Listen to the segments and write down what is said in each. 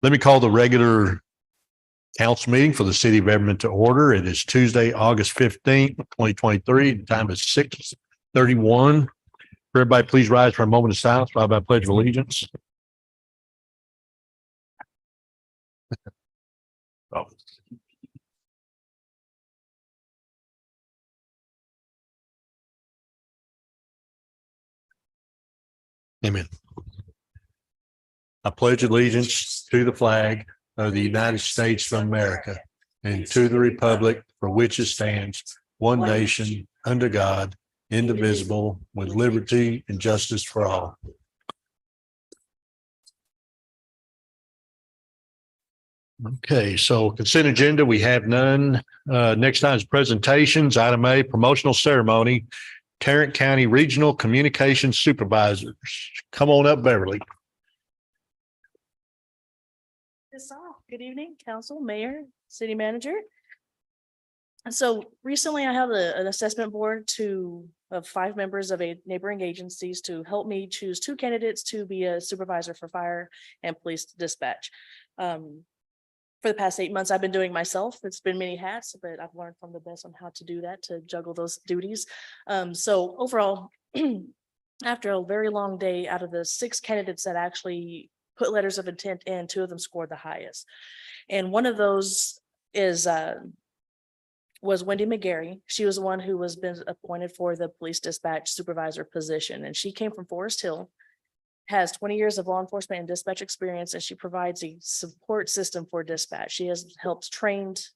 Let me call the regular council meeting for the city of Everman to order. It is Tuesday, August 15th, 2023. The time is 6:31. Everybody, please rise for a moment of silence while I pledge of allegiance. Oh. Amen. I pledge allegiance to the flag of the United States of America and to the republic for which it stands, one nation, under God, indivisible, with liberty and justice for all. Okay, so consent agenda, we have none. Next time is presentations. Item A, promotional ceremony, Tarrant County Regional Communications Supervisors. Come on up, Beverly. Good evening, council, mayor, city manager. So recently I have an assessment board of 5 members of neighboring agencies to help me choose 2 candidates to be a supervisor for fire and police dispatch. For the past 8 months, I've been doing myself. It's been many hats, but I've learned from the best on how to do that, to juggle those duties. So overall, after a very long day, out of the 6 candidates that actually put letters of intent in, 2 of them scored the highest. And one of those was Wendy McGarry. She was the one who was been appointed for the police dispatch supervisor position. And she came from Forest Hill, has 20 years of law enforcement and dispatch experience, and she provides a support system for dispatch. She has helped trained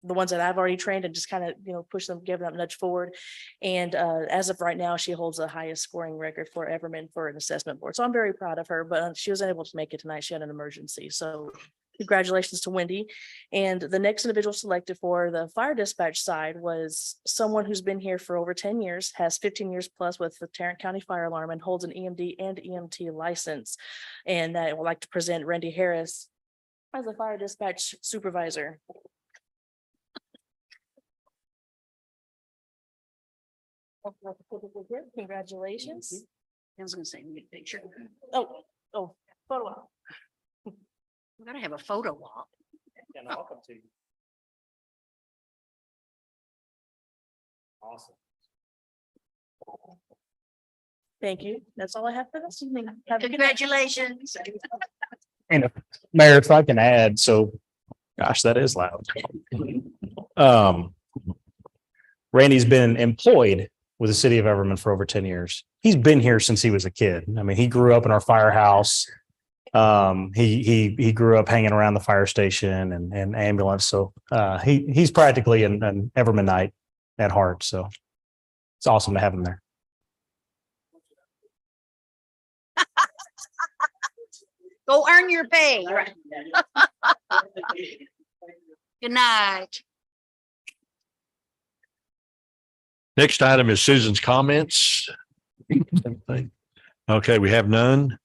the ones that I've already trained and just kind of, push them, give them a nudge forward. And as of right now, she holds the highest scoring record for Everman for an assessment board. So I'm very proud of her, but she was unable to make it tonight. She had an emergency. So congratulations to Wendy. And the next individual selected for the fire dispatch side was someone who's been here for over 10 years, has 15 years plus with the Tarrant County Fire Alarm, and holds an EMD and EMT license. And I would like to present Randy Harris as a fire dispatch supervisor. Congratulations. I was gonna say, we need a picture. Oh, photo op. We're gonna have a photo op. And welcome to you. Awesome. Thank you. That's all I have for this evening. Have a good night. Congratulations. And Mayor, if I can add, so gosh, that is loud. Randy's been employed with the city of Everman for over 10 years. He's been here since he was a kid. I mean, he grew up in our firehouse. He grew up hanging around the fire station and ambulance. So he's practically an Evermanite at heart. So it's awesome to have him there. Go earn your pay. Good night. Next item is Susan's comments. Okay, we have none.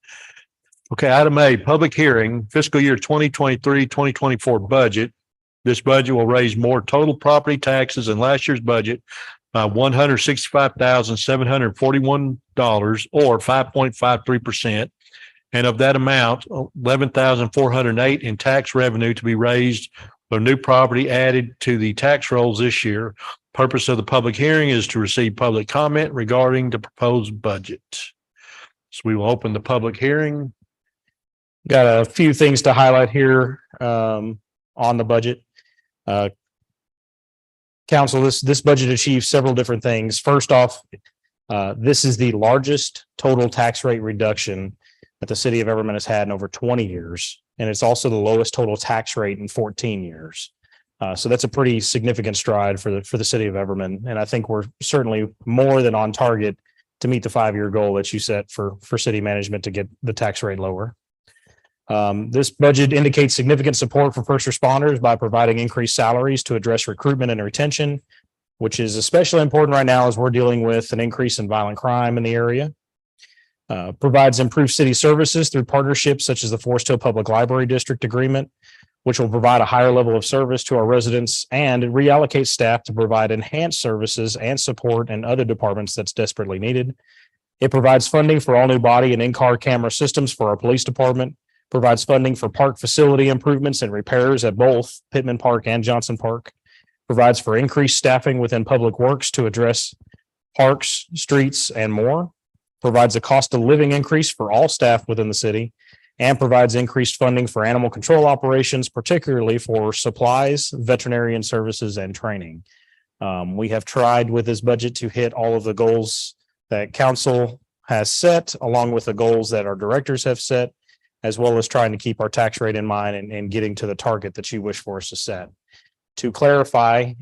Okay, item A, public hearing, fiscal year 2023-2024 budget. This budget will raise more total property taxes than last year's budget by $165,741 or 5.53%. And of that amount, $11,408 in tax revenue to be raised for new property added to the tax rolls this year. Purpose of the public hearing is to receive public comment regarding the proposed budget. So we will open the public hearing. Got a few things to highlight here on the budget. Council, this budget achieves several different things. First off, this is the largest total tax rate reduction that the city of Everman has had in over 20 years. And it's also the lowest total tax rate in 14 years. So that's a pretty significant stride for the city of Everman. And I think we're certainly more than on target to meet the 5-year goal that you set for city management to get the tax rate lower. This budget indicates significant support for first responders by providing increased salaries to address recruitment and retention, which is especially important right now as we're dealing with an increase in violent crime in the area. Provides improved city services through partnerships such as the Forest Hill Public Library District Agreement, which will provide a higher level of service to our residents, and it reallocates staff to provide enhanced services and support in other departments that's desperately needed. It provides funding for all new body and in-car camera systems for our police department, provides funding for park facility improvements and repairs at both Pittman Park and Johnson Park, provides for increased staffing within public works to address parks, streets, and more, provides a cost of living increase for all staff within the city, and provides increased funding for animal control operations, particularly for supplies, veterinarian services, and training. We have tried with this budget to hit all of the goals that council has set, along with the goals that our directors have set, as well as trying to keep our tax rate in mind and getting to the target that you wish for us to set. To clarify,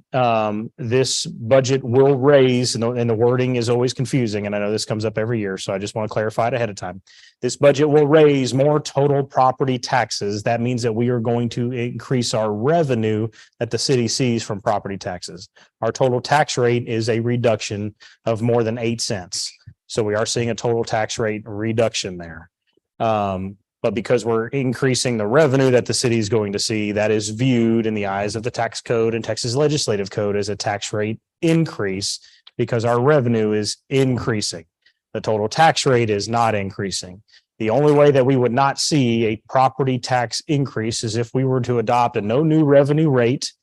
this budget will raise, and the wording is always confusing, and I know this comes up every year, so I just want to clarify it ahead of time. This budget will raise more total property taxes. That means that we are going to increase our revenue that the city sees from property taxes. Our total tax rate is a reduction of more than 8 cents. So we are seeing a total tax rate reduction there. But because we're increasing the revenue that the city is going to see, that is viewed in the eyes of the tax code and Texas legislative code as a tax rate increase because our revenue is increasing. The total tax rate is not increasing. The only way that we would not see a property tax increase is if we were to adopt a no new revenue rate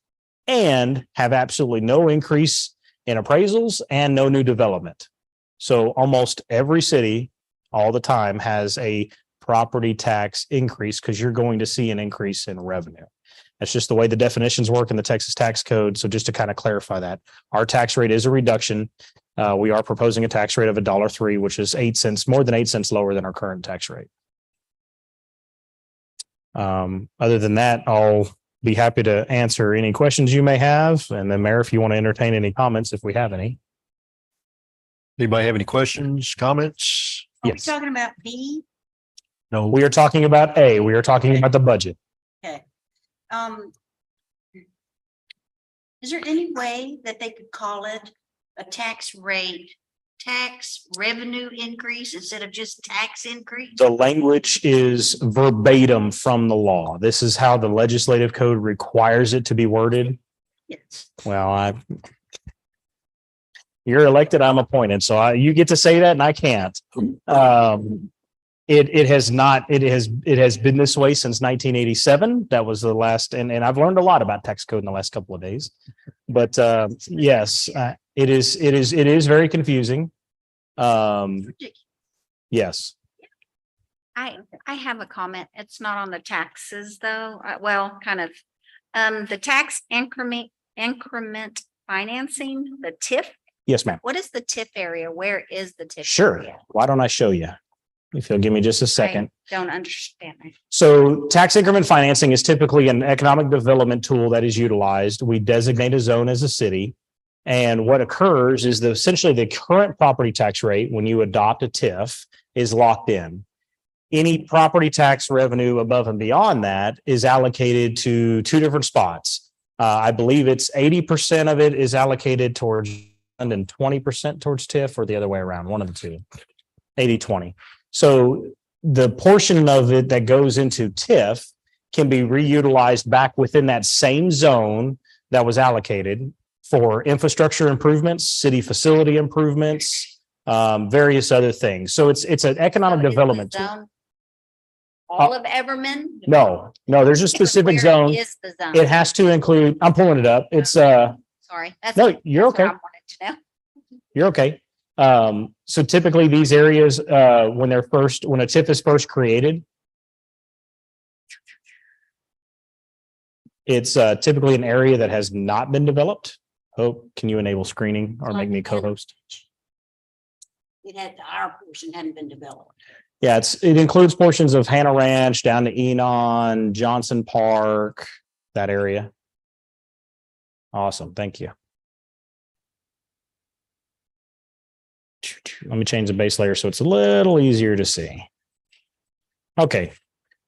and have absolutely no increase in appraisals and no new development. So almost every city all the time has a property tax increase because you're going to see an increase in revenue. That's just the way the definitions work in the Texas tax code. So just to kind of clarify that, our tax rate is a reduction. We are proposing a tax rate of $1.03, which is 8 cents, more than 8 cents lower than our current tax rate. Other than that, I'll be happy to answer any questions you may have. And then Mayor, if you want to entertain any comments, if we have any. Anybody have any questions, comments? Are we Yes. talking about B? No. We are talking about A. We are talking about the budget. Okay. Is there any way that they could call it a tax revenue increase instead of just tax increase? The language is verbatim from the law. This is how the legislative code requires it to be worded. Yes. Well, you're elected, I'm appointed, so you get to say that and I can't. It has been this way since 1987. That was the last, and I've learned a lot about tax code in the last couple of days. But yes, it is very confusing. Yes. I have a comment. It's not on the taxes though. Well, kind of. The tax increment financing, the TIF. Yes, ma'am. What is the TIF area? Where is the TIF? Sure. area? Why don't I show you? If you'll give me just a second. I don't understand. So tax increment financing is typically an economic development tool that is utilized. We designate a zone as a city. And what occurs is essentially the current property tax rate when you adopt a TIF is locked in. Any property tax revenue above and beyond that is allocated to two different spots. I believe it's 80% of it is allocated towards and 20% towards TIF, or the other way around, one of the two, 80-20. So the portion of it that goes into TIF can be reutilized back within that same zone that was allocated for infrastructure improvements, city facility improvements, various other things. So it's an economic So is the development tool. zone all of Everman? No, there's a specific Where zone. is the zone? It has to include, I'm pulling it up. It's Sorry. no, you're that's what okay. I wanted to know. You're okay. So typically these areas, when a TIF is first created, it's typically an area that has not been developed. Hope, can you enable screening or make me co-host? Our portion hadn't been developed. Yeah, it includes portions of Hannah Ranch down to Enon, Johnson Park, that area. Awesome. Thank you. Let me change the base layer so it's a little easier to see. Okay.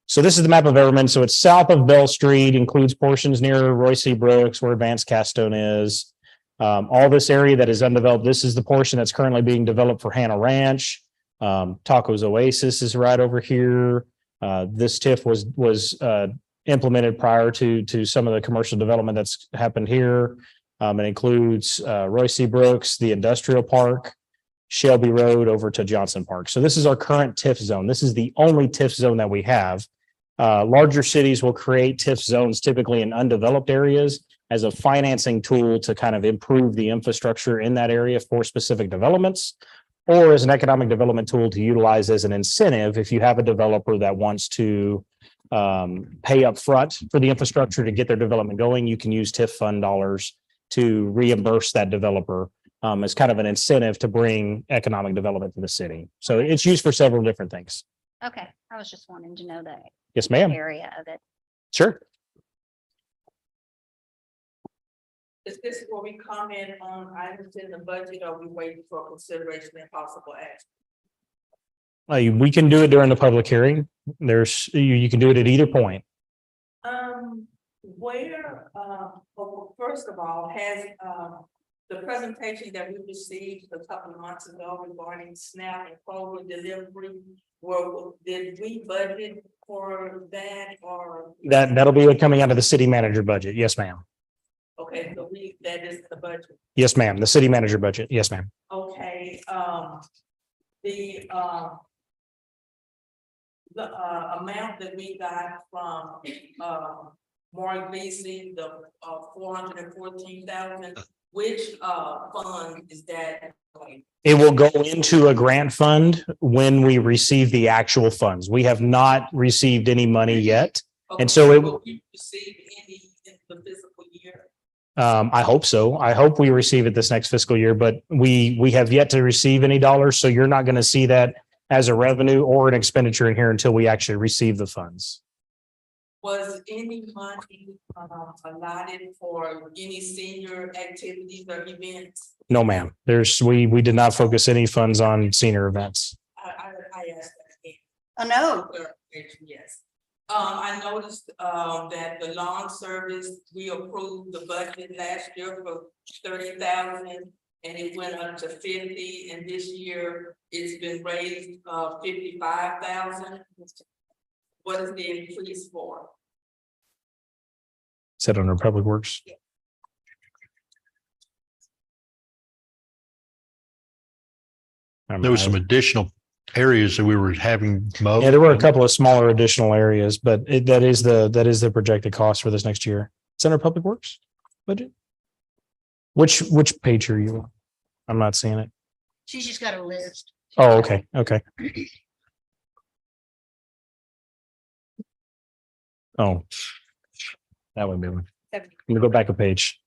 So this is the map of Everman. So it's south of Bell Street, includes portions near Royce C. Brooks, where Advanced Castone is. All this area that is undeveloped, this is the portion that's currently being developed for Hannah Ranch. Tacos Oasis is right over here. This TIF was implemented prior to some of the commercial development that's happened here. It includes Royce C. Brooks, the industrial park, Shelby Road over to Johnson Park. So this is our current TIF zone. This is the only TIF zone that we have. Larger cities will create TIF zones typically in undeveloped areas as a financing tool to kind of improve the infrastructure in that area for specific developments, or as an economic development tool to utilize as an incentive if you have a developer that wants to pay up front for the infrastructure to get their development going. You can use TIF fund dollars to reimburse that developer as kind of an incentive to bring economic development to the city. So it's used for several different things. Okay, I was just wanting to know that Yes, ma'am. area of it. Sure. Is this where we comment on items in the budget, or we waiting for consideration and possible action? We can do it during the public hearing. You can do it at either point. First of all, has, the presentation that we received a couple of months ago regarding SNAP and Clover delivery, did we budget for that, or? That'll be coming out of the city manager budget. Yes, ma'am. Okay, so that is the budget. Yes, ma'am. The city manager budget. Yes, ma'am. Okay, the amount that we got from, Mark Beasley, the, 414,000, which, fund is that going? It will go into a grant fund when we receive the actual funds. We have not received any money yet. And so it will you receive any in the fiscal year? I hope so. I hope we receive it this next fiscal year, but we have yet to receive any dollars. So you're not going to see that as a revenue or an expenditure in here until we actually receive the funds. Was any money allotted for any senior activities or events? No, ma'am. We did not focus any funds on senior events. I asked that again. Oh, no. Yes. I noticed that the lawn service, we approved the budget last year for 30,000 and it went up to 50, and this year it's been raised 55,000. What is the increase for? Set under Public Works. There was some additional areas that we were having mowed. Yeah, there were a couple of smaller additional areas, but that is the projected cost for this next year. Center Public Works budget. Which page are you on? I'm not seeing it. She's just got a list. Oh, okay, okay. Oh, that would be one. Let me go back a page.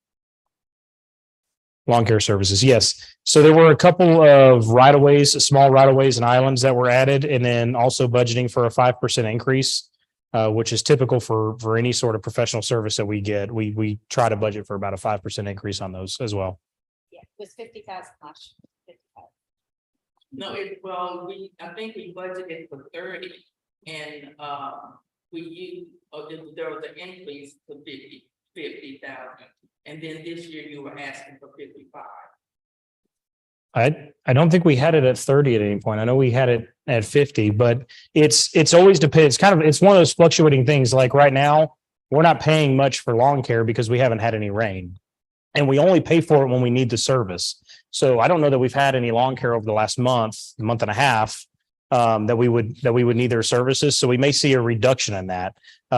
Lawn care services, yes. So there were a couple of right-of-ways, small right-of-ways and islands that were added, and then also budgeting for a 5% increase, which is typical for any sort of professional service that we get. We try to budget for about a 5% increase on those as well. Yeah, it was 50,000 last year. 50,000. No, I think we budgeted for 30, and we used, there was an increase to 50,000, and then this year you were asking for 55. I don't think we had it at 30 at any point. I know we had it at 50, but it's always depends. It's one of those fluctuating things. Like right now, we're not paying much for lawn care because we haven't had any rain, and we only pay for it when we need the service. So I don't know that we've had any lawn care over the last month and a half that we would need their services. So we may see a reduction in that.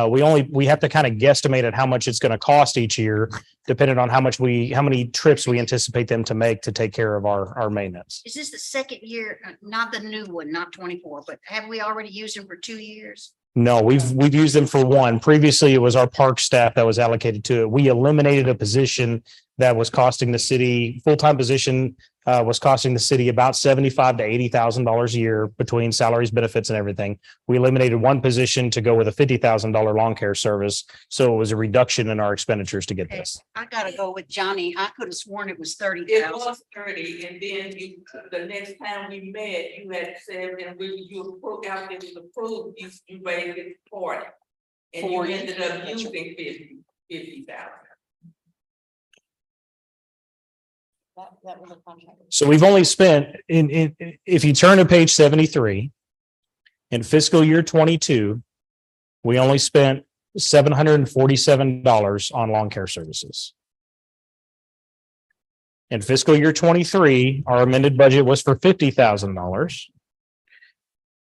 We have to kind of guesstimate at how much it's going to cost each year, depending on how many trips we anticipate them to make to take care of our maintenance. Is this the second year, not the new one, not 24, but have we already used them for 2 years? No, we've used them for one. Previously, it was our park staff that was allocated to it. We eliminated a position that was costing the city, full-time position was costing the city about $75,000 to $80,000 a year between salaries, benefits, and everything. We eliminated one position to go with a $50,000 lawn care service. So it was a reduction in our expenditures to get this. I gotta go with Johnny. I could have sworn it was It 30,000. was 30, and then the next time we met, you had said, and you approved, after it was approved, you raised it to 40. And you 40. ended up using 50,000. That was a contract. So we've only spent if you turn to page 73, in fiscal year 22, we only spent $747 on lawn care services. In fiscal year 23, our amended budget was for $50,000.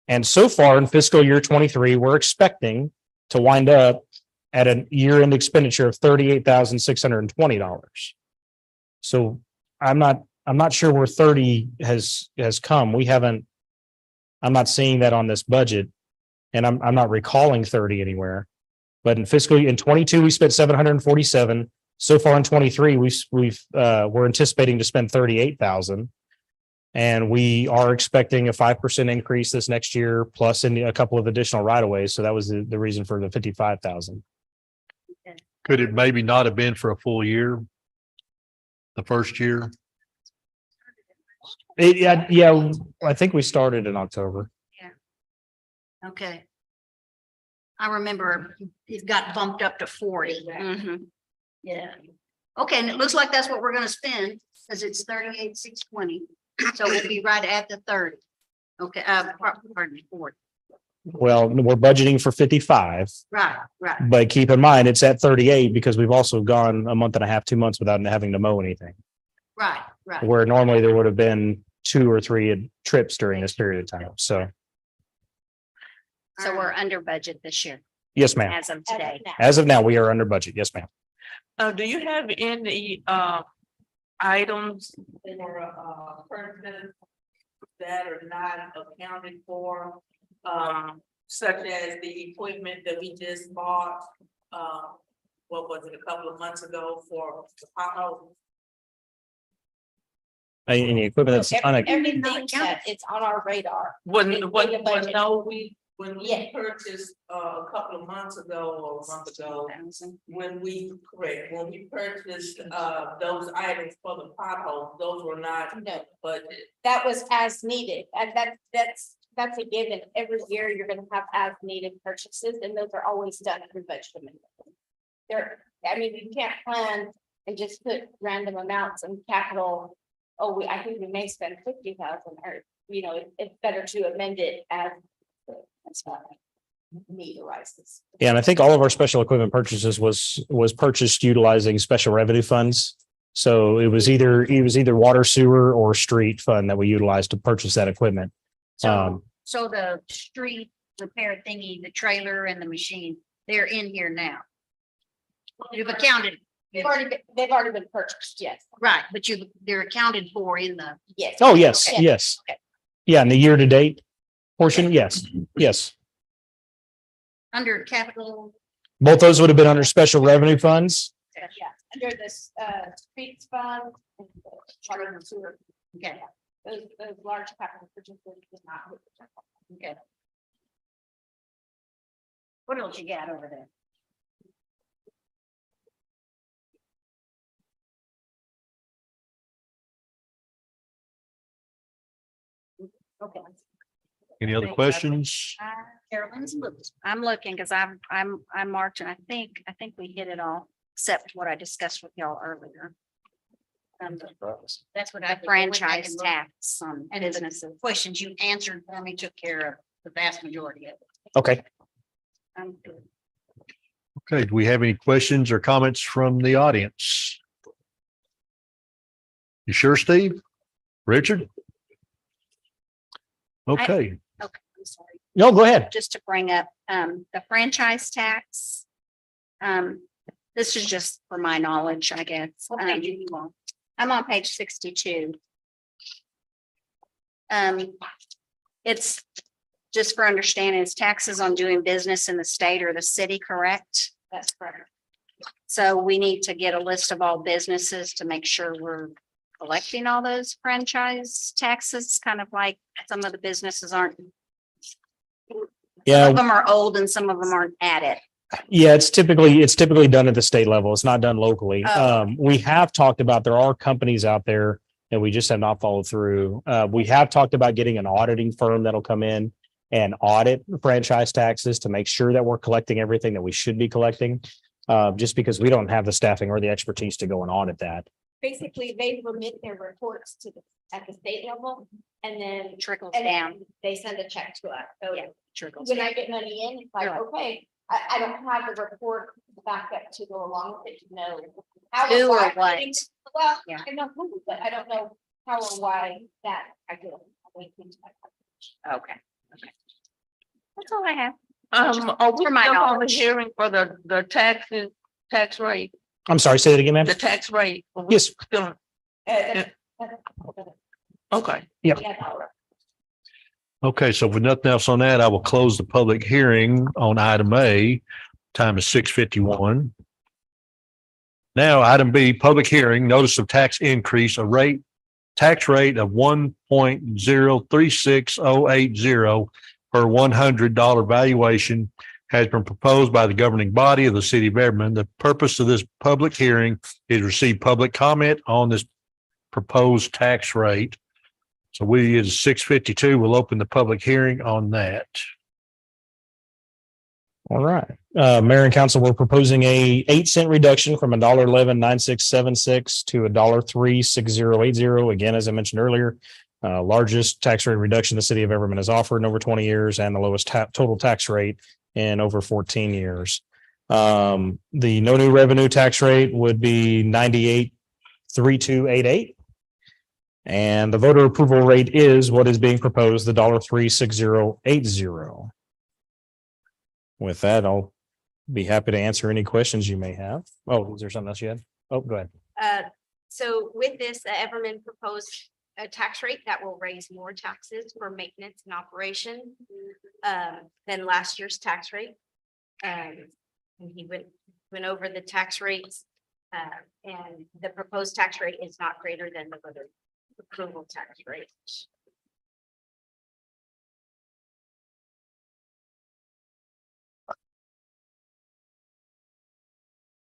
And so far in fiscal year 23, we're expecting to wind up at a year-end expenditure of $38,620. So I'm not sure where 30 has come. I'm not seeing that on this budget. And I'm not recalling 30 anywhere. But in 22, we spent 747. So far in 23, we're anticipating to spend 38,000. And we are expecting a 5% increase this next year, plus in a couple of additional right of ways. So that was the reason for the 55,000. Could it maybe not have been for a full year? The first year? Yeah, I think we started in October. Okay. I remember it got bumped up to 40. Mhm. Yeah. Okay, and it looks like that's what we're gonna spend, because it's 38,620. So we'll be right at the 30. Okay, pardon me, 40. Well, we're budgeting for 55, Right, right. but keep in mind, it's at 38 because we've also gone a month and a half, 2 months without having to mow anything. Right, right. Where normally there would have been 2 or 3 trips during this period of time. So, So we're under budget this year yes, ma'am. as of today. As of now, we are under budget. Yes, ma'am. Do you have any, items or, purchases that are not accounted for? Such as the equipment that we just bought, what was it, a couple of months ago for the pothole? Any equipment that's Everything that it's on our radar. When, In the when, budget. no, when we Yeah. purchased, a couple of months ago or a month ago, when we purchased, those items for the potholes, those were not No, budgeted. that was as needed, and that's a given. Every year you're gonna have as needed purchases, and those are always done through budget amendment. I mean, you can't plan and just put random amounts in capital. Oh, I think we may spend 50,000, or, it's better to amend it as need arises. Yeah, and I think all of our special equipment purchases was purchased utilizing special revenue funds. So it was either water, sewer, or street fund that we utilized to purchase that equipment. So the street repair thingy, the trailer and the machine, they're in here now. You've accounted, They've already been purchased, yes, right, but they're accounted for in the, yes. Oh, yes, Okay. yes. Okay. Yeah, in the year to date portion, yes, yes. under capital. Both those would have been under special revenue funds. Yeah, under this, streets fund. And the water and sewer. Okay, Those large capital purchases did not. hit the general fund. okay. What else you got over there? Okay. Any other questions? Carolyn's looking. I'm looking because I'm marked, and I think we hit it all, except what I discussed with y'all earlier. That's what I franchise tax on businesses. Questions you answered for me took care of the vast majority of it. Okay. I'm good. Okay, do we have any questions or comments from the audience? You sure, Steve? Richard? Okay, Okay, I'm sorry. No, go ahead. Just to bring up, the franchise tax. This is just for my knowledge, I guess. I'm on page 62. It's just for understanding, it's taxes on doing business in the state or the city, correct? That's correct. So we need to get a list of all businesses to make sure we're collecting all those franchise taxes, kind of like some of the businesses aren't. Some Yeah, of them are old and some of them aren't at it. yeah, it's typically done at the state level. It's not done locally. Oh. We have talked about, there are companies out there that we just have not followed through. We have talked about getting an auditing firm that'll come in and audit franchise taxes to make sure that we're collecting everything that we should be collecting. Just because we don't have the staffing or the expertise to go and audit that. basically they remit their reports to the, at the state level and then. Trickles And down. then they send a check to us. So Yeah, trickles when down. I get money in, it's like, Yeah. okay, I don't have the report back up to go along with it to know. how Who or why. what? Well, Yeah. I know who, but I don't know how or why that I do. Okay. Okay. That's all I have. Are we For my still on the knowledge. hearing for the taxes, tax rate, I'm sorry, say that again, ma'am? the tax rate? Are we Yes. still- Okay. Okay, so with nothing else on that, I will close the public hearing on item A. Time is 6:51. Now, item B, public hearing, notice of tax increase, tax rate of 1.036080 per $100 valuation has been proposed by the governing body of the city of Everman. The purpose of this public hearing is to receive public comment on this proposed tax rate. So we is 6:52. We'll open the public hearing on that. All right. Mayor and council, we're proposing a 8 cent reduction from $1.119676 to $1.36080. Again, as I mentioned earlier, largest tax rate reduction the city of Everman has offered in over 20 years and the lowest total tax rate in over 14 years. The no new revenue tax rate would be 98.3288. And the voter approval rate is what is being proposed, the $36080. With that, I'll be happy to answer any questions you may have. Oh, is there something else you had? Oh, go ahead. So with this, Everman proposed a tax rate that will raise more taxes for maintenance and operation than last year's tax rate. And he went over the tax rates, and the proposed tax rate is not greater than the voter approval tax rate.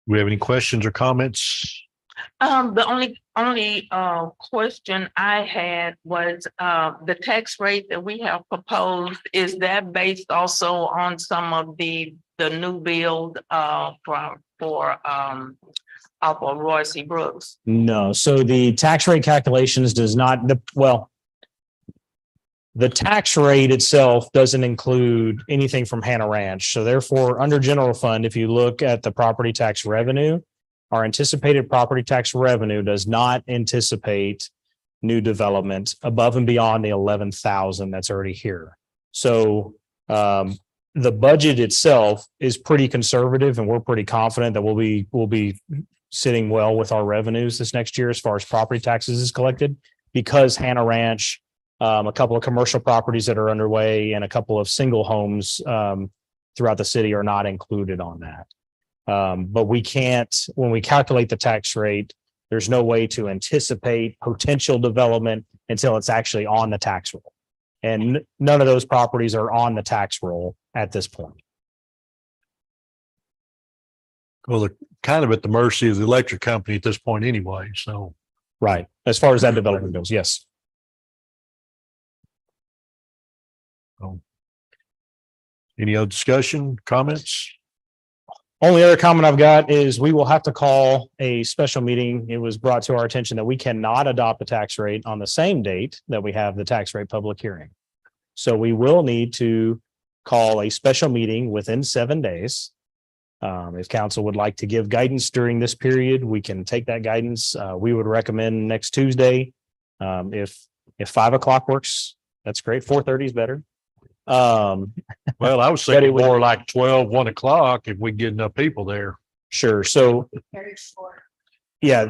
Do we have any questions or comments? The only question I had was, the tax rate that we have proposed, is that based also on some of the new build, for off of Royce Brooks? No, so the tax rate calculations does not, the tax rate itself doesn't include anything from Hannah Ranch. So therefore, under general fund, if you look at the property tax revenue, our anticipated property tax revenue does not anticipate new development above and beyond the 11,000 that's already here. So the budget itself is pretty conservative, and we're pretty confident that we'll be sitting well with our revenues this next year as far as property taxes is collected, because Hannah Ranch, a couple of commercial properties that are underway and a couple of single homes throughout the city are not included on that. But we can't, when we calculate the tax rate, there's no way to anticipate potential development until it's actually on the tax roll. And none of those properties are on the tax roll at this point. Well, they're kind of at the mercy of the electric company at this point anyway, so. Right. As far as that development goes, yes. Any other discussion, comments? Only other comment I've got is we will have to call a special meeting. It was brought to our attention that we cannot adopt the tax rate on the same date that we have the tax rate public hearing. So we will need to call a special meeting within 7 days. If council would like to give guidance during this period, we can take that guidance. We would recommend next Tuesday. If 5 o'clock works, that's great. 4:30 is better. Well, I was But it thinking would- more like 12, 1 o'clock if we get enough people there. Sure. So Very short. yeah,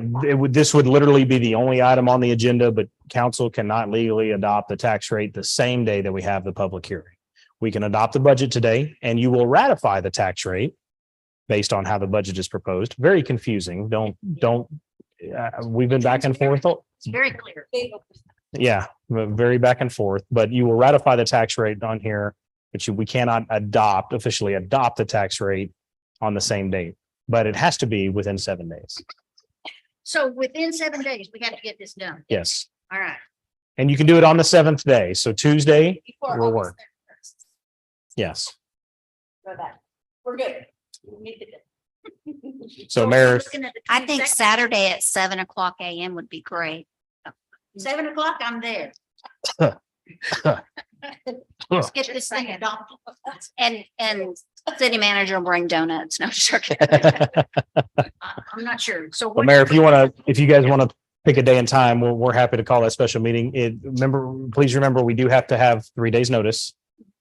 this would literally be the only item on the agenda, but council cannot legally adopt the tax rate the same day that we have the public hearing. We can adopt the budget today, and you will ratify the tax rate based on how the budget is proposed. Very confusing. We've been back and forth. It's very clear. Yeah, very back and forth, but you will ratify the tax rate on here, but we cannot officially adopt the tax rate on the same date, but it has to be within 7 days. So within 7 days, we have to get this done. Yes. All right. And you can do it on the 7th day. So Tuesday Before will August work. Yes. 31st. So that, we're good. We need to do- So we're Mayor, looking at the I think 22nd. Saturday at 7:00 AM would be great. 7:00, I'm there. Let's get this thing adopted. And city manager will bring donuts. No, sure. I'm not sure. So. well, what- Mayor, if you guys want to pick a day and time, we're happy to call that special meeting. Please remember, we do have to have 3 days notice.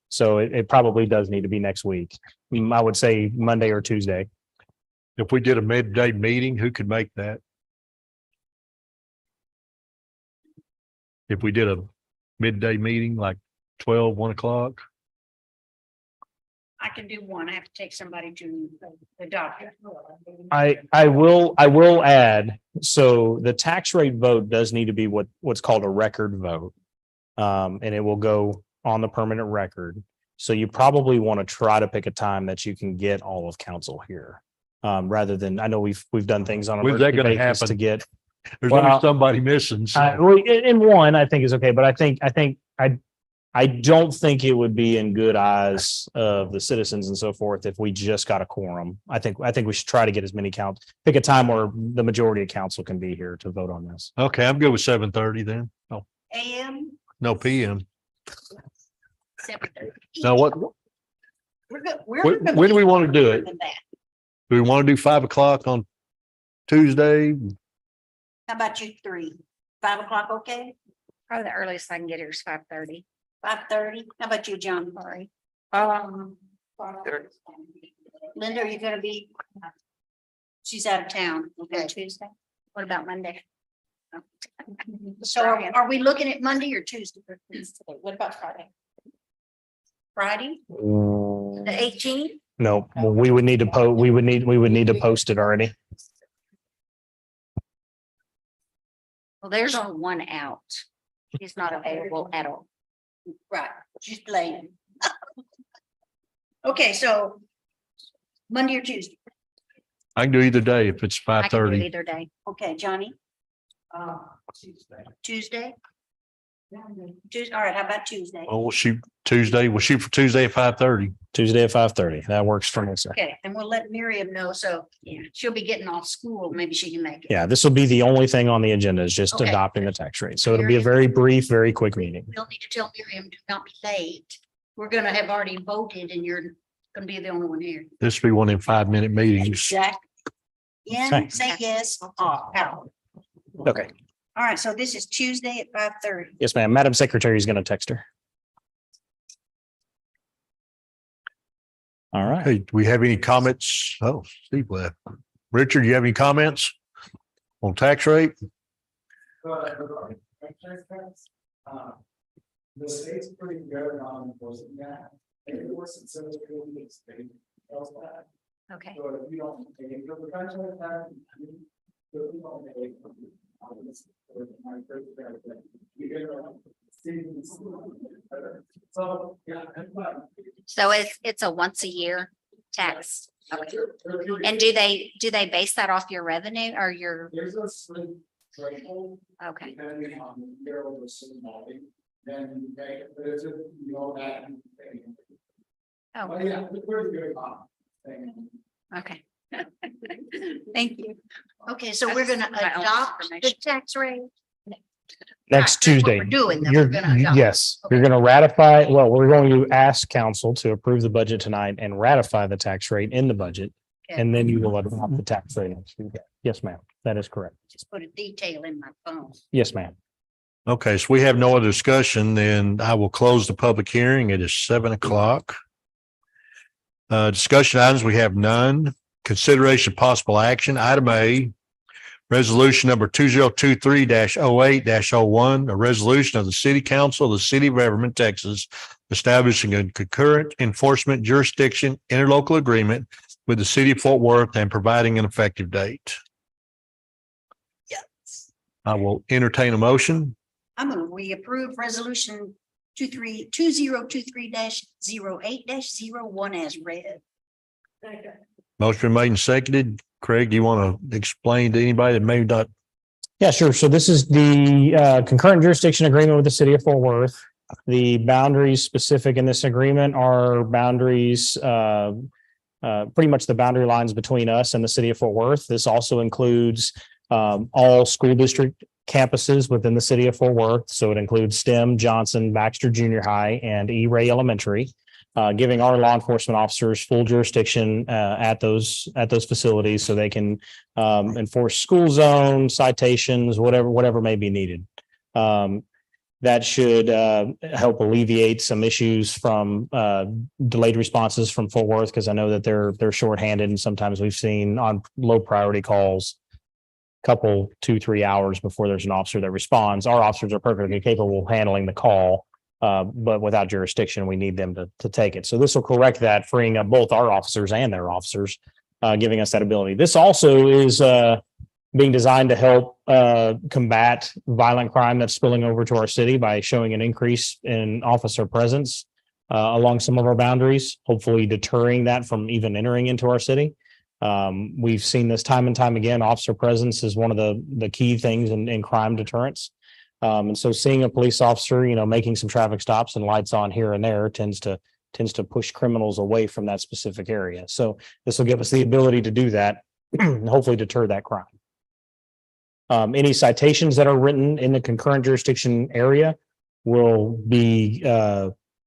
So it probably does need to be next week. I would say Monday or Tuesday. If we did a midday meeting, who could make that? If we did a midday meeting, like 1 o'clock? I can do one. I have to take somebody to the doctor. I will add, so the tax rate vote does need to be what's called a record vote. And it will go on the permanent record. So you probably want to try to pick a time that you can get all of council here. Rather than, I know we've done things on. When's that emergency gonna basis To happen? get, There's Well, always somebody missing. So. well, in one, I think is okay, but I don't think it would be in good eyes of the citizens and so forth if we just got a quorum. I think we should try to get as many pick a time where the majority of council can be here to vote on this. Okay, I'm good with 7:30 then. Oh, AM. no PM. 7:30. Now what, We're good. We're when gonna do we be want to do better it? than that. Do we want to do 5 o'clock on Tuesday? How about you three? 5:00, okay? Probably the earliest I can get here is 5:30. 5:30? How about you, John? Sorry. 5:30. Linda, are you gonna be? She's out of town. Okay. Tuesday. What about Monday? So are we looking at Monday or Tuesday? What about Friday? Friday, the 18th? No, well, we would need to post it already. Well, there's only one out. He's not available at all. Right, she's playing. Okay, so Monday or Tuesday? I can do either day if it's I can do 5:30. either day. Okay, Johnny? Tuesday? Tuesday, all right, how about Tuesday? Oh, we'll shoot Tuesday. We'll shoot for Tuesday at 5:30. Tuesday at 5:30. That works for me, sir. Okay, and we'll let Miriam know, so, yeah, she'll be getting off school, maybe she can make it. Yeah, this will be the only thing on the agenda is just Okay. adopting the tax rate. So it'll be a very brief, very quick meeting. We'll need to tell Miriam to not be late. We're gonna have already voted and you're gonna be the only one here. This will be one of them 5-minute meetings. Exactly. Yeah, Okay. say yes. Oh, Harold. Okay. All right, so this is Tuesday at 5:30. Yes, ma'am. Madam Secretary is going to text her. All right. Hey, do we have any comments? Oh, Steve left. Richard, do you have any comments on tax rate? The state's pretty good on enforcing that. They enforce it so it's really the state does that. Okay. So if you don't pay the franchise tax, so if you don't pay. So, yeah. So it's a once a year tax. Okay. And do they base that off your revenue or your, There's a certain threshold. okay, Depending on the year of the certain volume, then you pay, but it's a, you know, that. you pay. oh, But yeah, it's pretty good. Thing. okay. Thank you. Okay, so we're gonna That's my own adopt the information. tax rate. Next That's what Tuesday. we're doing, then. We're You're, gonna adopt. yes, you're going to ratify, well, we're going to ask council to approve the budget tonight and ratify the tax rate in the budget. Okay. And then you will adopt the tax rate. next Tuesday. Yes, ma'am. That is correct. Just put a detail in my phone. Yes, ma'am. Okay, so we have no other discussion, then I will close the public hearing. It is 7 o'clock. Discussion items, we have none. Consideration of possible action. Item A, resolution number 2023-08-01, a resolution of the City Council of the City of Everman, Texas, establishing a concurrent enforcement jurisdiction interlocal agreement with the City of Fort Worth and providing an effective date. Yes. I will entertain a motion. I'm gonna reapprove resolution 2023-08-01 as read. Motion been made and seconded. Craig, do you want to explain to anybody that may not? Yeah, sure. So this is the concurrent jurisdiction agreement with the city of Fort Worth. The boundaries specific in this agreement are boundaries pretty much the boundary lines between us and the city of Fort Worth. This also includes all school district campuses within the city of Fort Worth. So it includes STEM, Johnson, Baxter Junior High, and E. Ray Elementary, giving our law enforcement officers full jurisdiction at those facilities so they can enforce school zone citations, whatever may be needed. That should help alleviate some issues from delayed responses from Fort Worth, because I know that they're shorthanded, and sometimes we've seen on low priority calls couple 2-3 hours before there's an officer that responds. Our officers are perfectly capable of handling the call, but without jurisdiction, we need them to take it. So this will correct that, freeing up both our officers and their officers, giving us that ability. This also is being designed to help combat violent crime that's spilling over to our city by showing an increase in officer presence along some of our boundaries, hopefully deterring that from even entering into our city. We've seen this time and time again. Officer presence is one of the key things in crime deterrence. And so seeing a police officer, making some traffic stops and lights on here and there tends to push criminals away from that specific area. So this will give us the ability to do that and hopefully deter that crime. Any citations that are written in the concurrent jurisdiction area will be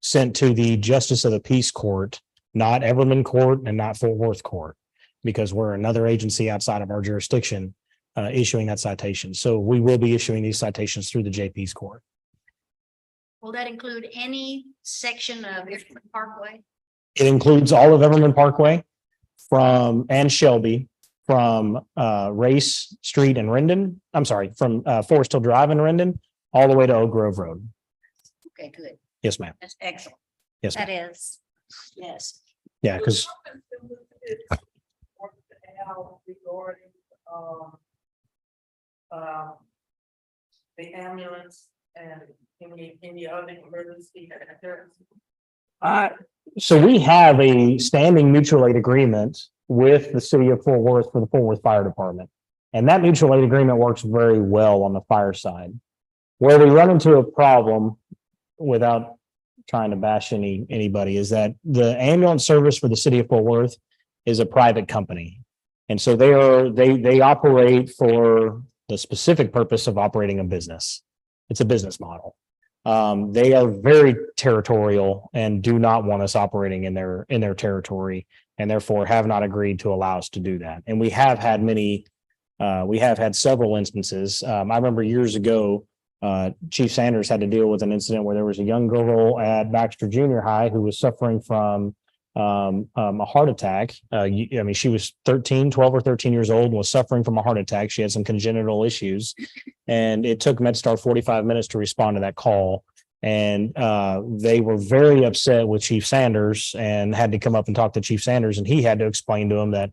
sent to the Justice of the Peace Court, not Everman Court and not Fort Worth Court, because we're another agency outside of our jurisdiction issuing that citation. So we will be issuing these citations through the JP's court. Will that include any section of Everman Parkway? It includes all of Everman Parkway and Shelby, from Race Street and Rendon. I'm sorry, from Forest Hill Drive and Rendon all the way to Oak Grove Road. Okay, good. Yes, ma'am. That's excellent. Yes, That ma'am. is. Yes. Yeah, because Regarding, the ambulance and any other emergency. so we have a standing mutual aid agreement with the city of Fort Worth for the Fort Worth Fire Department. And that mutual aid agreement works very well on the fire side. Where we run into a problem, without trying to bash anybody, is that the ambulance service for the city of Fort Worth is a private company. And so they operate for the specific purpose of operating a business. It's a business model. They are very territorial and do not want us operating in their territory, and therefore have not agreed to allow us to do that. And we have had several instances. I remember years ago, Chief Sanders had to deal with an incident where there was a young girl at Baxter Junior High who was suffering from a heart attack. She was 12 or 13 years old and was suffering from a heart attack. She had some congenital issues, and it took MedStar 45 minutes to respond to that call. And they were very upset with Chief Sanders and had to come up and talk to Chief Sanders. And he had to explain to him that,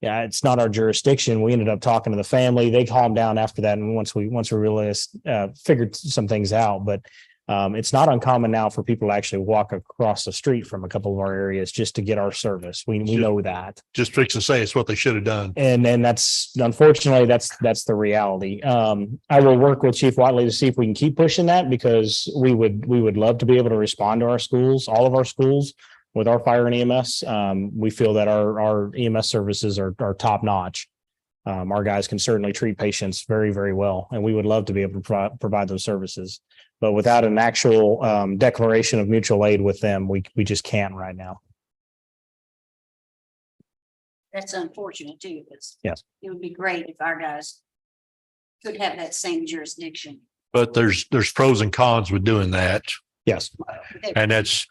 yeah, it's not our jurisdiction. We ended up talking to the family. They calmed down after that. And once we realized, figured some things out, but it's not uncommon now for people to actually walk across the street from a couple of our areas just to get our service. We know that. Just fix and say it's what they should have done. And then unfortunately, that's the reality. I will work with Chief Watley to see if we can keep pushing that, because we would love to be able to respond to our schools, all of our schools, with our fire and EMS. We feel that our EMS services are top notch. Our guys can certainly treat patients very, very well, and we would love to be able to provide those services. But without an actual declaration of mutual aid with them, we just can't right now. That's unfortunate too, because Yes. it would be great if our guys could have that same jurisdiction. But there's pros and cons with doing that. Yes. And that's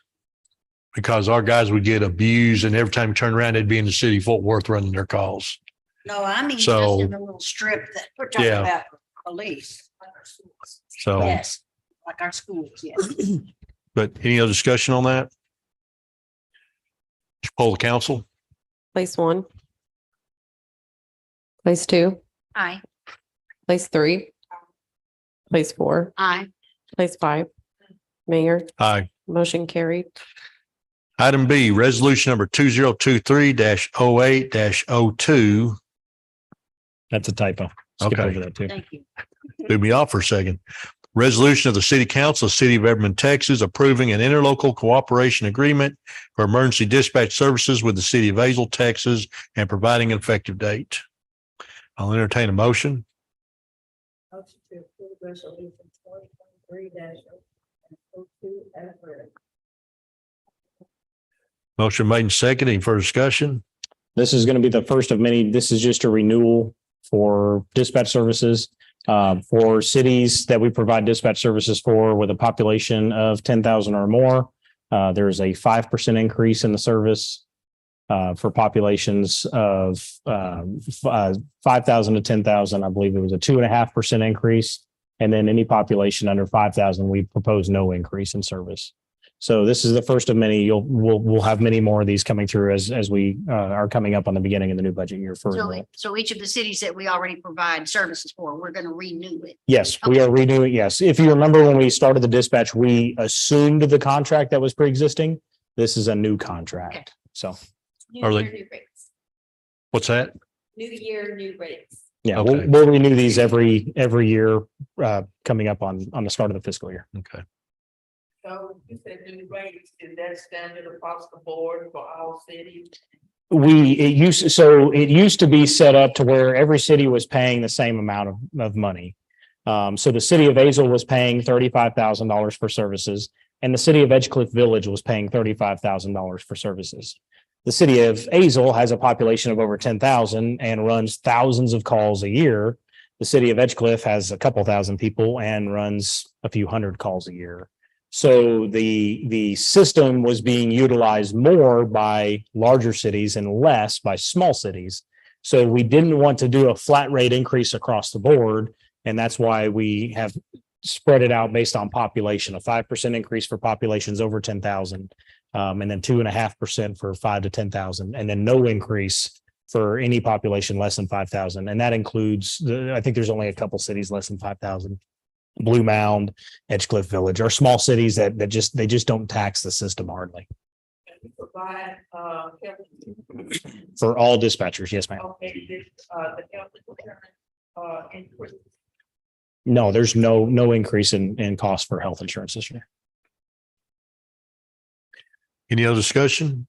because our guys would get abused, and every time you turn around, they'd be in the city of Fort Worth running their calls. No, I mean, just So- in the little strip that we're talking Yeah. about, police. So, Yes, like our schools, yes. but any other discussion on that? Just poll the council. Place 1. Place 2, Aye. place 3. Place 4, Aye. place 5. Mayor, Aye. motion carried. Item B, resolution number 2023-08-02. That's a typo. Skip Okay. over that too. Thank you. Threw me off for a second. Resolution of the City Council of the City of Everman, Texas, approving an interlocal cooperation agreement for emergency dispatch services with the City of Azle, Texas, and providing an effective date. I'll entertain a motion. Motion to approve resolution 2023-02 as read. Motion made and seconded. Any further discussion? This is going to be the first of many. This is just a renewal for dispatch services for cities that we provide dispatch services for with a population of 10,000 or more. There's a 5% increase in the service for populations of 5,000 to 10,000. I believe it was a 2.5% increase. And then any population under 5,000, we propose no increase in service. So this is the first of many. We'll have many more of these coming through as we are coming up on the beginning of the new budget year. So each of the cities that we already provide services for, we're going to renew it. Yes, we are renewing. Yes. If you remember when we started the dispatch, we assumed the contract that was pre-existing. This is a new contract. Okay. So, Are they- New rates. What's that? New year, new rates. yeah, Okay. we'll renew these every year coming up on the start of the fiscal year. Okay. So you said new rates, is that standard across the board for all cities? It used to be set up to where every city was paying the same amount of money. So the city of Azle was paying $35,000 for services, and the city of Edgecliff Village was paying $35,000 for services. The city of Azle has a population of over 10,000 and runs thousands of calls a year. The city of Edgecliff has a couple thousand people and runs a few hundred calls a year. So the system was being utilized more by larger cities and less by small cities. So we didn't want to do a flat rate increase across the board. And that's why we have spread it out based on population, a 5% increase for populations over 10,000, and then 2.5% for 5 to 10,000, and then no increase for any population less than 5,000. And that includes I think there's only a couple cities less than 5,000. Blue Mound, Edgecliff Village are small cities that just don't tax the system hardly. And we provide, health. For all dispatchers, yes, ma'am. Okay, this, the health insurance, increase. No, there's no increase in cost for health insurance this year. Any other discussion?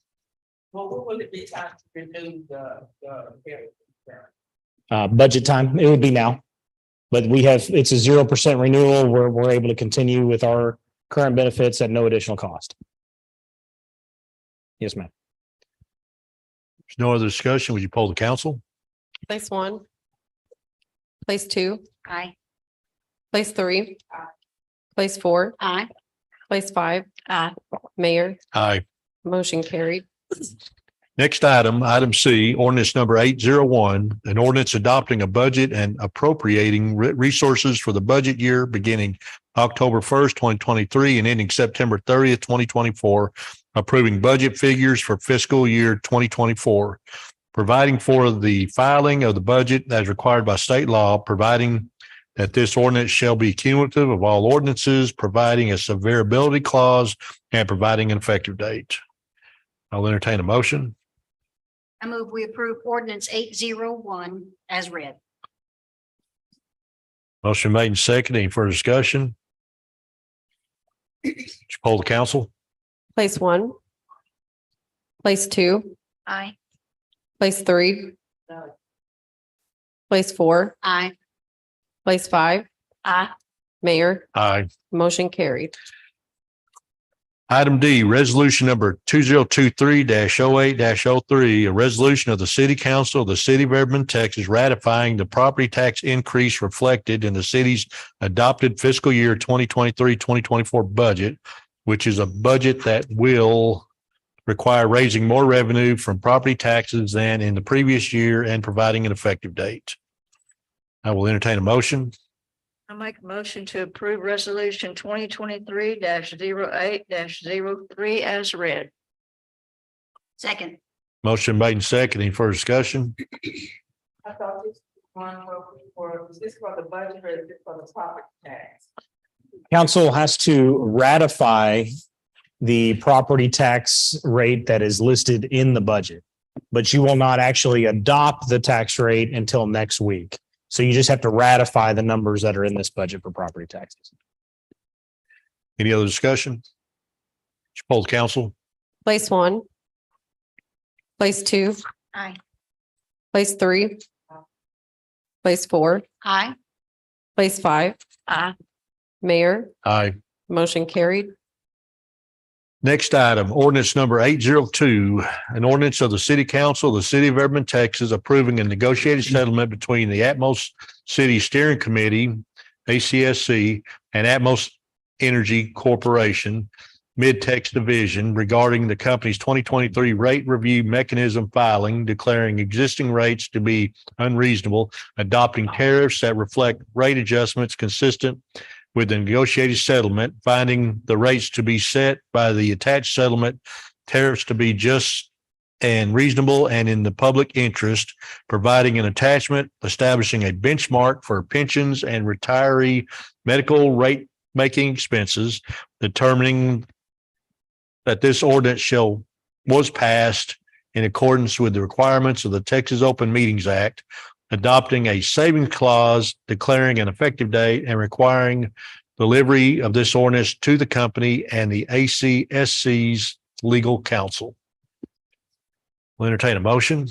Well, what will it be time to renew the health insurance? Budget time, it would be now. But it's a 0% renewal. We're able to continue with our current benefits at no additional cost. Yes, ma'am. There's no other discussion. Would you poll the council? Place 1. Place 2. Aye. Place 3. Place 4. Aye. Place 5. Aye. Mayor, Aye. motion carried. Next item C, ordinance number 801, an ordinance adopting a budget and appropriating resources for the budget year beginning October 1st, 2023 and ending September 30th, 2024, approving budget figures for fiscal year 2024, providing for the filing of the budget as required by state law, providing that this ordinance shall be cumulative of all ordinances, providing a severability clause, and providing an effective date. I'll entertain a motion. I move we approve ordinance 801 as read. Motion made and seconded. Any further discussion? Would you poll the council? Place 1. Place 2. Aye. Place 3. Place 4. Aye. Place 5. Aye. Mayor, Aye. motion carried. Item D, resolution number 2023-08-03, a resolution of the City Council of the City of Everman, Texas, ratifying the property tax increase reflected in the city's adopted fiscal year 2023-2024 budget, which is a budget that will require raising more revenue from property taxes than in the previous year and providing an effective date. I will entertain a motion. I make a motion to approve resolution 2023-08-03 as read. Second. Motion made and seconded. Any further discussion? I thought this one was this for the budget or is this for the property tax? Council has to ratify the property tax rate that is listed in the budget, but you will not actually adopt the tax rate until next week. So you just have to ratify the numbers that are in this budget for property taxes. Any other discussion? Would you poll the council? Place one. Place two. Aye. Place three. Place four. Aye. Place five. Aye. Mayor, Aye. motion carried. Next item, ordinance number 802, an ordinance of the city council of the city of Everman, Texas, approving a negotiated settlement between the Atmos City Steering Committee, ACSC, and Atmos Energy Corporation, Mid-Tex Division, regarding the company's 2023 rate review mechanism filing, declaring existing rates to be unreasonable, adopting tariffs that reflect rate adjustments consistent with the negotiated settlement, finding the rates to be set by the attached settlement, tariffs to be just and reasonable and in the public interest, providing an attachment, establishing a benchmark for pensions and retiree medical rate making expenses, determining that this ordinance was passed in accordance with the requirements of the Texas Open Meetings Act, adopting a savings clause, declaring an effective date, and requiring delivery of this ordinance to the company and the ACSC's legal counsel. We'll entertain a motion.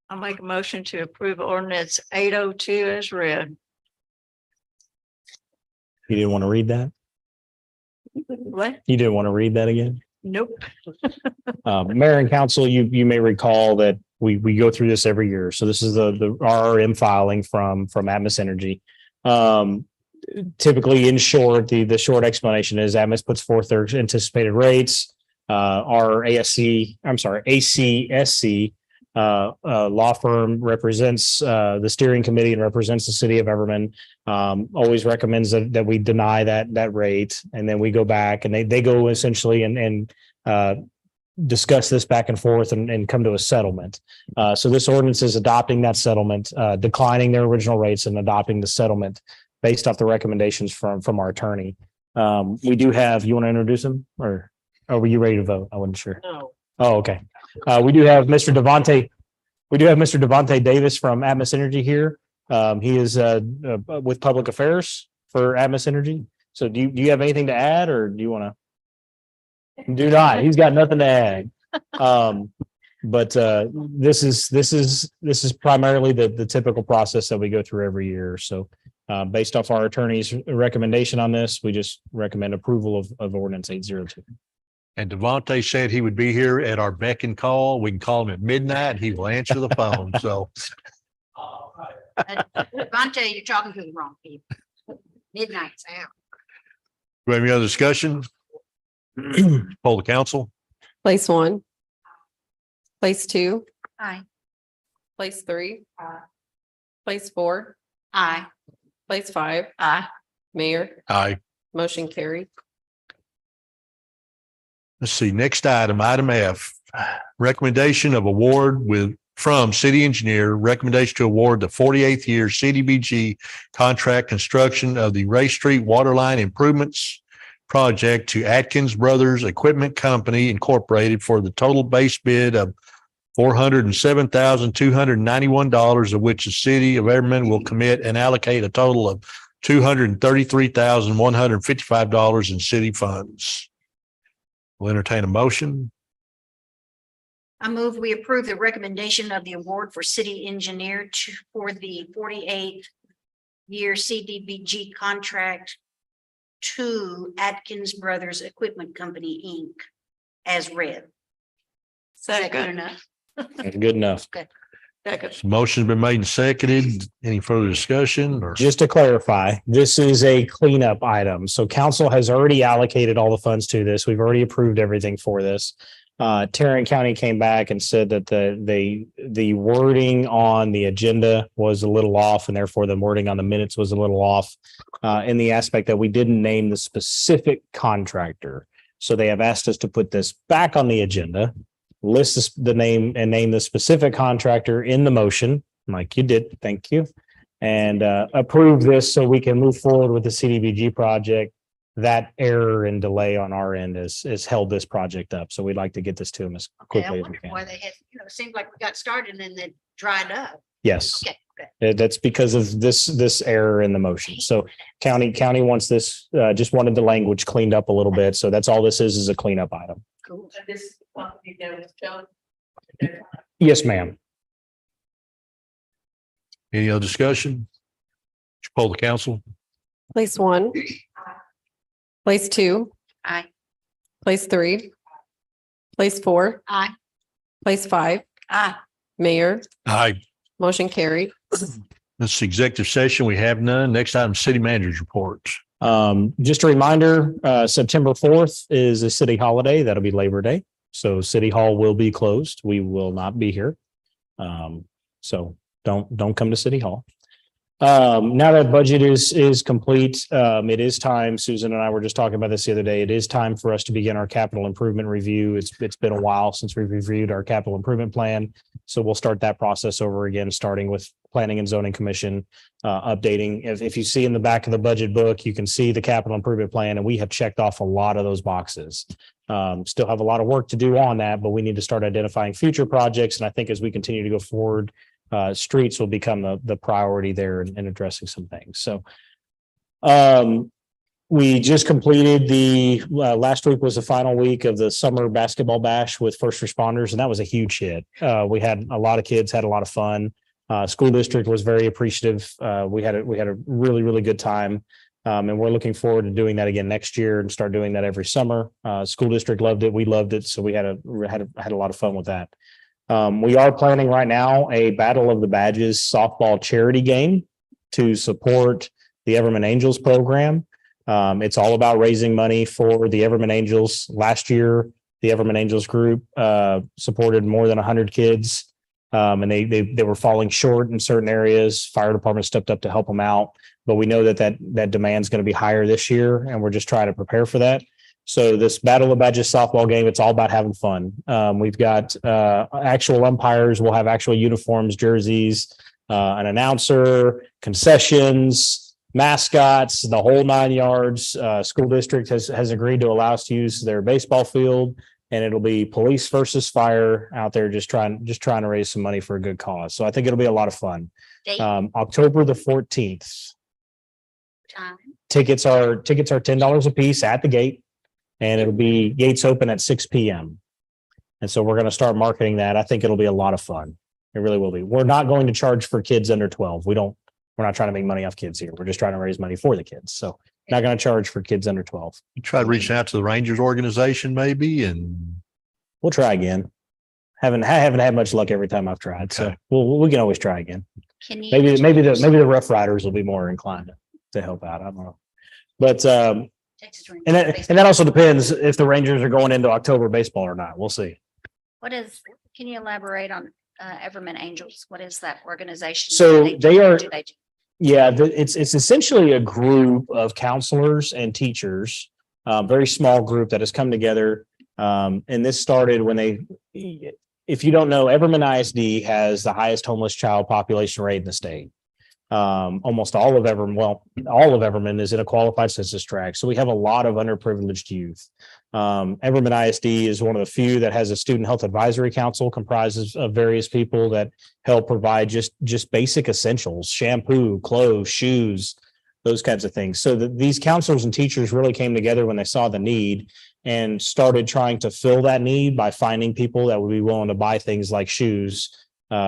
I'll make a motion to approve ordinance 802 as read. You didn't want to read that? What? You didn't want to read that again? Nope. Mayor and council, you may recall that we go through this every year. So this is the RRM filing from Atmos Energy. Typically, in short, the short explanation is Atmos puts forth their anticipated rates. Our ACSC law firm represents the steering committee and represents the city of Everman. Always recommends that we deny that rate, and then we go back and they go essentially and discuss this back and forth and come to a settlement. So this ordinance is adopting that settlement, declining their original rates and adopting the settlement based off the recommendations from our attorney. We do have, you want to introduce him, or were you ready to vote? I wasn't sure. No. Oh, okay. We do have Mr. Devontae Davis from Atmos Energy here. He is with public affairs for Atmos Energy. So do you have anything to add, or do you want to? Do not. He's got nothing to add. But this is primarily the typical process that we go through every year. So based off our attorney's recommendation on this, we just recommend approval of ordinance 802. And Devontae said he would be here at our beck and call. We can call him at midnight. He will answer the phone. So Devontae, you're talking to the wrong people. Midnight's out. do we have any other discussion? Poll the council. Place one. Place two. Aye. Place three. Place four. Aye. Place five. Aye. Mayor, Aye. motion carried. Let's see, next item F, recommendation of award from city engineer, recommendation to award the 48th year CDBG contract construction of the Ray Street Waterline Improvements project to Atkins Brothers Equipment Company Incorporated for the total base bid of $407,291, of which the city of Everman will commit and allocate a total of $233,155 in city funds. We'll entertain a motion. I move we approve the recommendation of the award for city engineer for the 48th year CDBG contract to Atkins Brothers Equipment Company, Inc. as read. Is that good Second. enough? Good enough. Second. So motion's been made and seconded. Any further discussion or? Just to clarify, this is a cleanup item. So council has already allocated all the funds to this. We've already approved everything for this. Tarrant County came back and said that the wording on the agenda was a little off, and therefore the wording on the minutes was a little off in the aspect that we didn't name the specific contractor. So they have asked us to put this back on the agenda, list the name and name the specific contractor in the motion, like you did. Thank you. And approve this so we can move forward with the CDBG project. That error and delay on our end has held this project up. So we'd like to get this to them as Yeah, I quickly as we wonder can. why they had, it seemed like we got started and then it dried up. Yes. Okay, good. That's because of this error in the motion. So county wants this, just wanted the language cleaned up a little bit. So that's all this is a cleanup item. And this company that was done. Yes, ma'am. Any other discussion? Would you poll the council? Place one. Place two. Aye. Place three. Place four. Aye. Place five. Aye. Mayor, Aye. motion carried. This is executive session. We have none. Next item, city manager's reports. Just a reminder, September 4th is a city holiday. That'll be Labor Day. So City Hall will be closed. We will not be here. So don't come to City Hall. Now that budget is complete, it is time. Susan and I were just talking about this the other day. It is time for us to begin our capital improvement review. It's been a while since we've reviewed our capital improvement plan. So we'll start that process over again, starting with Planning and Zoning Commission, updating. If you see in the back of the budget book, you can see the capital improvement plan, and we have checked off a lot of those boxes. Still have a lot of work to do on that, but we need to start identifying future projects. And I think as we continue to go forward, streets will become the priority there in addressing some things. So we just completed last week was the final week of the summer basketball bash with first responders, and that was a huge hit. We had a lot of kids, had a lot of fun. School district was very appreciative. We had a really, really good time. And we're looking forward to doing that again next year and start doing that every summer. School district loved it. We loved it. So we had a lot of fun with that. We are planning right now a Battle of the Badges softball charity game to support the Everman Angels program. It's all about raising money for the Everman Angels. Last year, the Everman Angels group supported more than 100 kids, and they were falling short in certain areas. Fire department stepped up to help them out, but we know that demand is going to be higher this year, and we're just trying to prepare for that. So this Battle of Badges softball game, it's all about having fun. We've got actual umpires. We'll have actual uniforms, jerseys, an announcer, concessions, mascots, the whole 9 yards. School district has agreed to allow us to use their baseball field, and it'll be police versus fire out there just trying to raise some money for a good cause. So I think it'll be a lot of fun. Date, October the 14th. time. Tickets are $10 a piece at the gate. And it'll be gates open at 6 p.m. And so we're going to start marketing that. I think it'll be a lot of fun. It really will be. We're not going to charge for kids under 12. We're not trying to make money off kids here. We're just trying to raise money for the kids. So not going to charge for kids under 12. You tried reaching out to the Rangers organization maybe, and We'll try again. Haven't had much luck every time I've tried. So Okay. we can always try again. Can you? Maybe the Rough Riders will be more inclined to help out. I don't know. But and that also depends if the Rangers are going into October baseball or not. We'll see. Can you elaborate on Everman Angels? What is that organization? So What do they are- do they do? Yeah, it's essentially a group of counselors and teachers, very small group that has come together. And this started when if you don't know, Everman ISD has the highest homeless child population rate in the state. Almost all of Everman is in a qualified census tract. So we have a lot of underprivileged youth. Everman ISD is one of the few that has a student health advisory council comprises of various people that help provide just basic essentials, shampoo, clothes, shoes, those kinds of things. So these counselors and teachers really came together when they saw the need and started trying to fill that need by finding people that would be willing to buy things like shoes,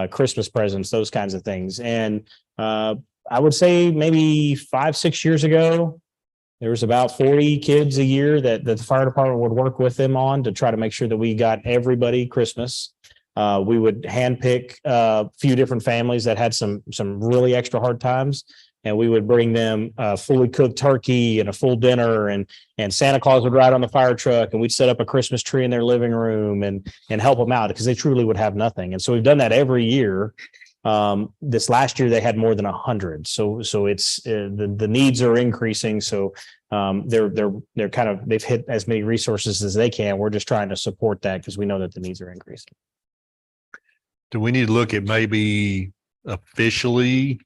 Christmas presents, those kinds of things. And I would say maybe 5-6 years ago, there was about 40 kids a year that the fire department would work with them on to try to make sure that we got everybody Christmas. We would handpick a few different families that had some really extra hard times, and we would bring them a fully cooked turkey and a full dinner, and Santa Claus would ride on the fire truck, and we'd set up a Christmas tree in their living room and help them out because they truly would have nothing. And so we've done that every year. This last year they had more than 100. So it's the needs are increasing. So they're kind of, they've hit as many resources as they can. We're just trying to support that because we know that the needs are increasing. do we need to look at maybe officially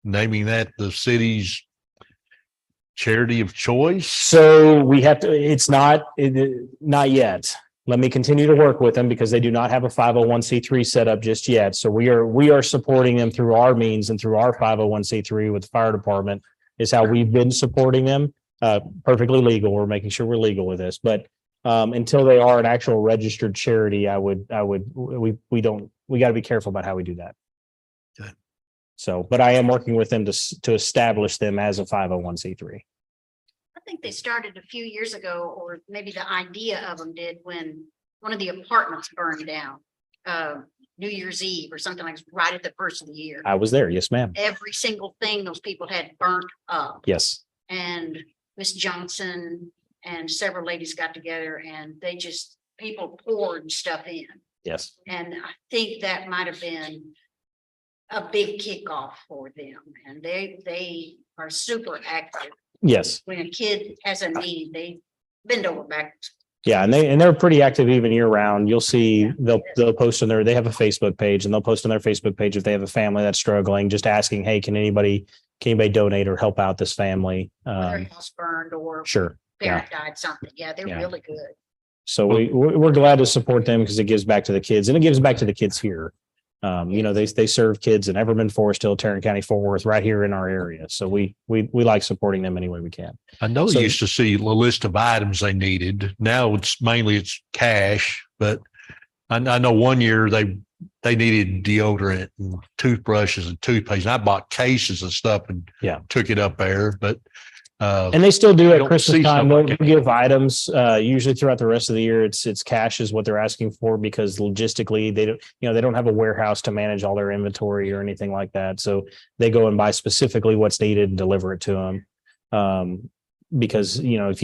naming that the city's charity of choice? So we have to, it's not yet. let me continue to work with them because they do not have a 501c3 set up just yet. So we are supporting them through our means and through our 501c3 with the fire department is how we've been supporting them. Perfectly legal. We're making sure we're legal with this, but until they are an actual registered charity, we got to be careful about how we do that. Okay. So, but I am working with them to establish them as a 501c3. I think they started a few years ago, or maybe the idea of them did when one of the apartments burned down. New Year's Eve or something like right at the first of the year. I was there. Yes, ma'am. Every single thing those people had burnt up. Yes. And Miss Johnson and several ladies got together and people poured stuff in. Yes. And I think that might have been a big kickoff for them. And they are super active. Yes. When a kid has a need, they bend over backwards. Yeah, and they're pretty active even year round. You'll see they'll post on they have a Facebook page and they'll post on their Facebook page if they have a family that's struggling, just asking, hey, can anybody donate or help out this family? Their house burned or Sure. parent died, something. Yeah, they're Yeah. really good. So we're glad to support them because it gives back to the kids and it gives back to the kids here. They serve kids in Everman, Forest Hill, Tarrant County, Fort Worth, right here in our area. So we like supporting them any way we can. I know So- you used to see a list of items they needed. Now it's cash, but I know one year they needed deodorant and toothbrushes and toothpaste. And I bought cases of stuff and took it up there, but And they still do I at don't Christmas see time. something They'll like that. give items, usually throughout the rest of the year. It's cash is what they're asking for because logistically they don't have a warehouse to manage all their inventory or anything like that. So they go and buy specifically what's needed and deliver it to them. Because, if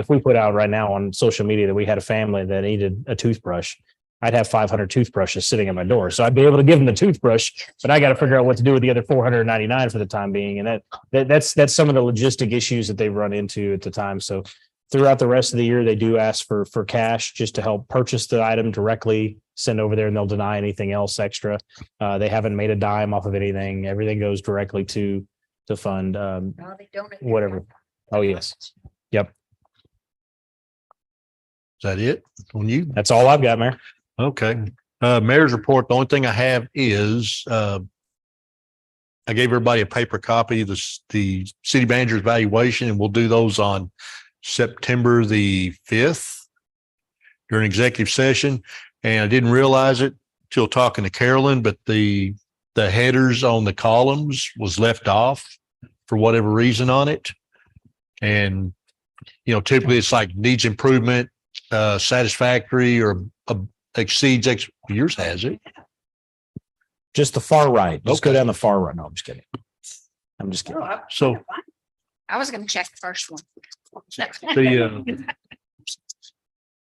we put out right now on social media that we had a family that needed a toothbrush, I'd have 500 toothbrushes sitting at my door. So I'd be able to give them the toothbrush, but I got to figure out what to do with the other 499 for the time being. And that's some of the logistic issues that they've run into at the time. So throughout the rest of the year, they do ask for cash just to help purchase the item directly, send over there, and they'll deny anything else extra. They haven't made a dime off of anything. Everything goes directly to fund They donate. whatever. Oh, yes. Yep. is that it on you? That's all I've got, Mayor. Okay. Mayor's report. The only thing I have is I gave everybody a paper copy of the city manager's evaluation, and we'll do those on September the 5th during executive session. And I didn't realize it till talking to Carolyn, but the headers on the columns was left off for whatever reason on it. And, typically it's like needs improvement, satisfactory, or exceeds. Yours has it. Just the far right. Just go Okay. down the far right. No, I'm just kidding. I'm just kidding. So I was going to check the first one.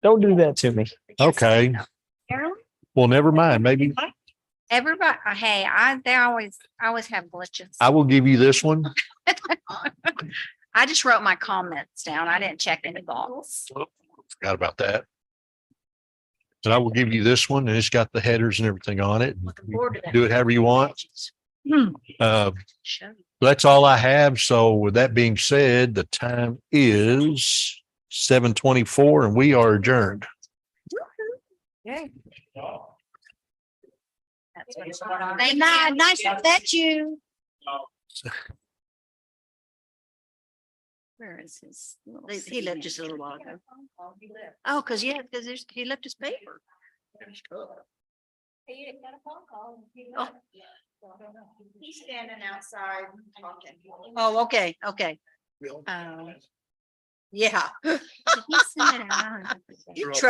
Don't do that to me. okay. Carolyn? Well, never mind. Maybe Everybody, hey, I always have glitches. I will give you this one. I just wrote my comments down. I didn't check any box. Forgot about that. But I will give you this one, and it's got the headers and everything on it. Looking forward to that. Do it however you want. Show. That's all I have. So with that being said, the time is 7:24 and we are adjourned. That's what it's about. Hey, nice to met you. Where is his? He left just a little while ago. Oh, because he left his paper. Oh. He's standing outside talking. Oh, okay. Yeah. He sent it out. You're trouble.